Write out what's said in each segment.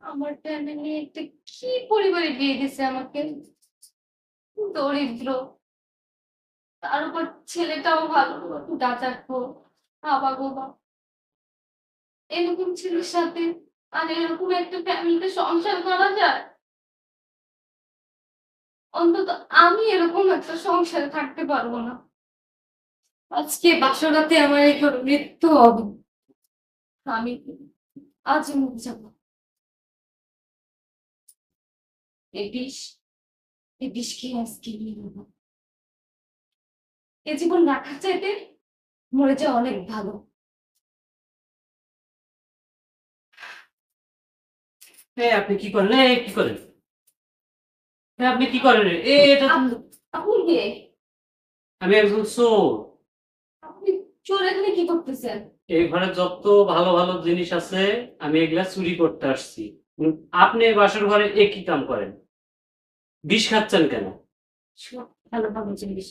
আমার ফ্যামিলি একটা কি পরিবারে বিয়ে দিছে আমাকে, দরিদ্র। তার উপর ছেলেটাও ভালো, গাঁজাখোর, হাবাগোবা। এরকম ছেলের সাথে আর এরকম একটা ফ্যামিলিতে সংসার করা যায়? অন্তত আমি এরকম একটা সংসারে থাকতে পারবো না। আজকে বাসরাতে আমার এই মৃত্যু হবে, আমি আজ মরে যাব। এই বিষ, এই বিষ খেয়ে আজকে নিয়ে নেবো। এ জীবন রাখার চাইতে মরে যাওয়া অনেক ভালো। আপনি কি করেন? কি করেন? আপনি কি করেন? এটা আপনি কে? আমি একজন চোর। আপনি চোর এখানে কি করতেছেন? এই ঘরে যত ভালো ভালো জিনিস আছে আমি এগুলা চুরি করতে আসছি। আপনি বাসর ঘরে কি কাম করেন? বিষ খাচ্ছেন কেন? সব ভালো ভালো জিনিস,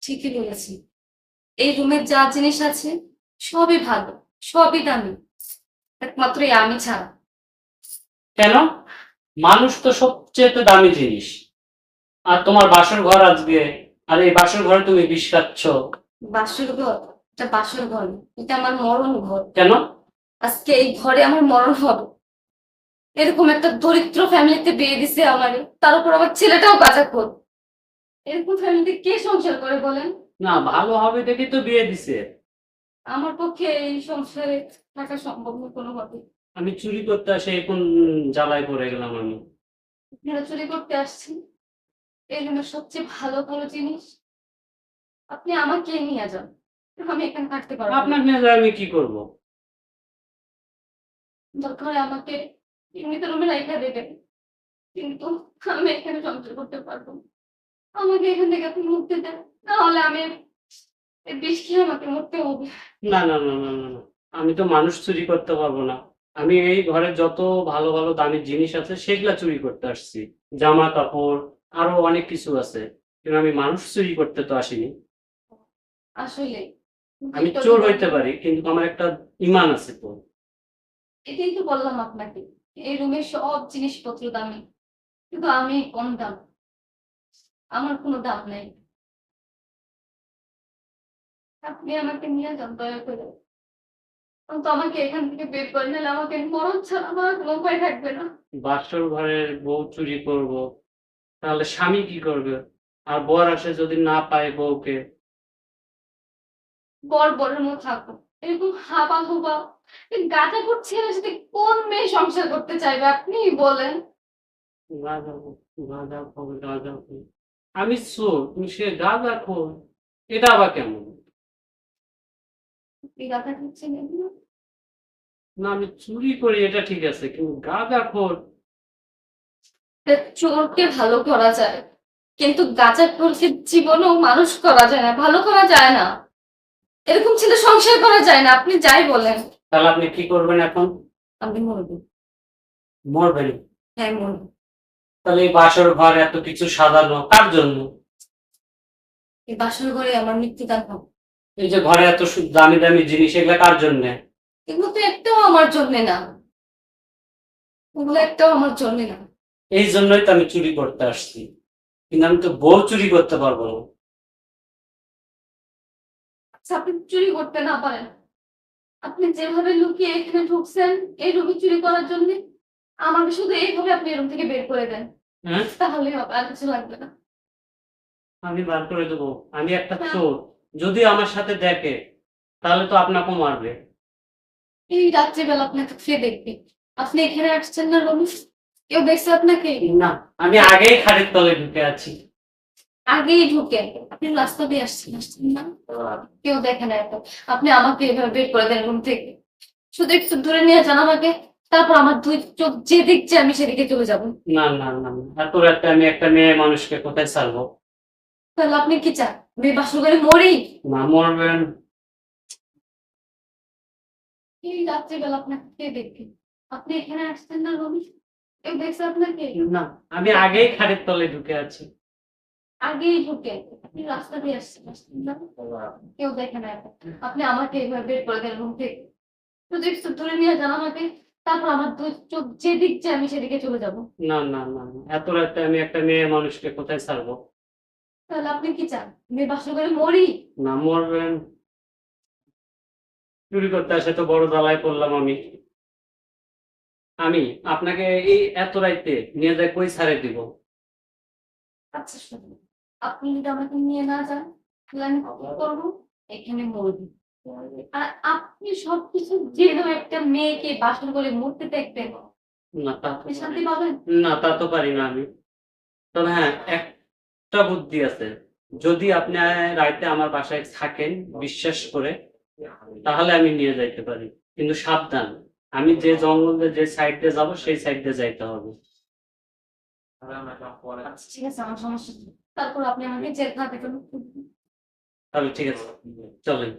ঠিকই বলেছি। এই রুমের যা জিনিস আছে সবই ভালো, সবই দামি, একমাত্র এই আমি ছাড়া। কেন? মানুষ তো সবচেয়ে দামি জিনিস। আর তোমার বাসর ঘর আজকে, আর এই বাসর ঘরে তুমি বিষ খাচ্ছ। বাসর ঘর? এটা বাসর ঘর না, এটা আমার মরণ ঘর। কেন? আজকে এই ঘরে আমার মরণ হবে। এরকম একটা দরিদ্র ফ্যামিলিতে বিয়ে দিছে আমারে, তার উপর আমার ছেলেটাও গাঁজাখোর। এরকম ফ্যামিলিতে কে সংসার করে বলেন? না, ভালো হবে দেখে তো বিয়ে দিছে। আমার পক্ষে এই সংসারে থাকা সম্ভব না কোনোভাবে। আমি চুরি করতে আসে কোন জ্বালায় পড়ে গেলাম আমি। আপনারা চুরি করতে আসছেন এই রুমের সবচেয়ে ভালো ভালো জিনিস, আপনি আমাকে নিয়ে যান। আমি এখানে থাকতে পারবো না। আপনার নিয়ে যায় আমি কি করব? দরকার হয় আমাকে এমনিতে রুমে রাইখা দেবেন, কিন্তু আমি এখানে সংসার করতে পারবো না। আমাকে এখান থেকে আপনি মুক্তি দেন, নাহলে আমি এই বিষ খেয়ে আমাকে মরতে হবে। না, না, না, না, না, না। আমি তো মানুষ চুরি করতে পারবো না। আমি এই ঘরে যত ভালো ভালো দামি জিনিস আছে সেগুলা চুরি করতে আসছি। জামা কাপড়, আরো অনেক কিছু আছে, কিন্তু আমি মানুষ চুরি করতে তো আসিনি। আসলে আমি চোর হইতে পারি, কিন্তু আমার একটা ইমান আছে তো। এটাই তো বললাম আপনাকে, এই রুমের সব জিনিসপত্র দামি, কিন্তু আমি কম দাম, আমার কোনো দাম নেই। আপনি আমাকে নিয়ে যান দয়া করে, তো আমাকে এখান থেকে বের করে নিলে আমাকে মরণ ছাড়া আমার কোনো উপায় থাকবে না। বাসর ঘরের বউ চুরি করব, তাহলে স্বামী কি করবে? আর বর আসে যদি না পায় বউকে? বর বরের মতো থাকবো, এরকম হাবা হুবা গাঁজাখোর ছেলের সাথে কোন মেয়ে সংসার করতে চাইবে আপনি বলেন? গাঁজা, গাঁজা খাবে, গাঁজা খাবে। আমি চোর, তুমি সে গাঁজা খোর, এটা আবার কেমন? আপনি গাঁজা খাচ্ছেন এগুলো? না, আমি চুরি করি এটা ঠিক আছে, কিন্তু গাঁজাখোর? চোরকে ভালো করা যায়, কিন্তু গাঁজাখোরকে জীবনেও মানুষ করা যায় না, ভালো করা যায় না। এরকম ছেলে সংসার করা যায় না, আপনি যাই বলেন। তাহলে আপনি কি করবেন এখন? আমি মরবো। মরবেন? হ্যাঁ মরবো। তাহলে এই বাসর ঘর এত কিছু সাজানো কার জন্য? এই বাসর ঘরে আমার মৃত্যুদান হবে। এই যে ঘরে এত দামি দামি জিনিস, এগুলা কার জন্য? এগুলো তো একটাও আমার জন্য না, এগুলো একটাও আমার জন্য না। এই জন্যই তো আমি চুরি করতে আসছি, কিন্তু আমি তো বউ চুরি করতে পারবো না। আচ্ছা, আপনি চুরি করতে না পারেন, আপনি যেভাবে লুকিয়ে এখানে ঢুকছেন এই রুমে চুরি করার জন্য, আমাকে শুধু এইভাবে আপনি রুম থেকে বের করে দেন, হ্যাঁ, তাহলে হবে, আর কিছু লাগবে না। আমি বার করে দেবো। আমি একটা চোর। যদি আমার সাথে দেখে তাহলে তো আপনাকেও মারবে। এই রাত্রিবেলা আপনাকে কে দেখবে? আপনি এখানে আসছেন না রমেশ? কেউ দেখছে আপনাকে? না, আমি আগেই খাটের তলে ঢুকে আছি। আগেই ঢুকে আপনি রাস্তা দিয়ে আসছেন না? কেউ দেখে না এত। আপনি আমাকে এভাবে বের করে দেন রুম থেকে। শুধু একটু দূরে নিয়ে যান আমাকে, তারপর আমার দুই চোখ যে দেখছে আমি সেদিকে চলে যাব। না, না, না, না। এত রাতে আমি একটা মেয়ে মানুষকে কোথায় ছাড়বো? তাহলে আপনি কি চান আমি বাসর করে মরি? না, মরবেন। এই রাত্রিবেলা আপনাকে কে দেখবে? আপনি এখানে আসছেন না রমেশ? কেউ দেখছে আপনাকে? না, আমি আগেই খাটের তলে ঢুকে আছি। আগেই ঢুকে আপনি রাস্তা দিয়ে আসছেন না? কেউ দেখে না এত। আপনি আমাকে এভাবে বের করে দেন রুম থেকে। শুধু একটু দূরে নিয়ে যান আমাকে, তারপর আমার দুই চোখ যে দিকছে আমি সেদিকে চলে যাব। না, না, না, না। এত রাতে আমি একটা মেয়ে মানুষকে কোথায় ছাড়বো? তাহলে আপনি কি চান আমি বাসর করে মরি? না, মরবেন। চুরি করতে আসে তো বড় জ্বালায় পড়লাম আমি। আমি আপনাকে এই এত রাইতে নিয়ে যাই কই ছাড়ে দিব? আচ্ছা শুনুন, আপনি যদি আমাকে নিয়ে না যান তাহলে আমি কি করবো? এখানে মরবি। আর আপনি সবকিছু যেভাবে একটা মেয়েকে বাসর করে মরতে দেখবেন, না, তা তো আপনি শান্তি পাবেন? না, তা তো পারি না আমি। তবে হ্যাঁ, একটা বুদ্ধি আছে। যদি আপনি রাইতে আমার বাসায় থাকেন বিশ্বাস করে, তাহলে আমি নিয়ে যাইতে পারি। কিন্তু সাবধান, আমি যে জঙ্গলে যে সাইড দিয়ে যাবো সেই সাইড দিয়ে যাইতে হবে। আচ্ছা ঠিক আছে, আমার সমস্যা নেই। তারপর আপনি আমাকে জেলখানা থেকে মুক্তি দিন। তাহলে ঠিক আছে, চলেন।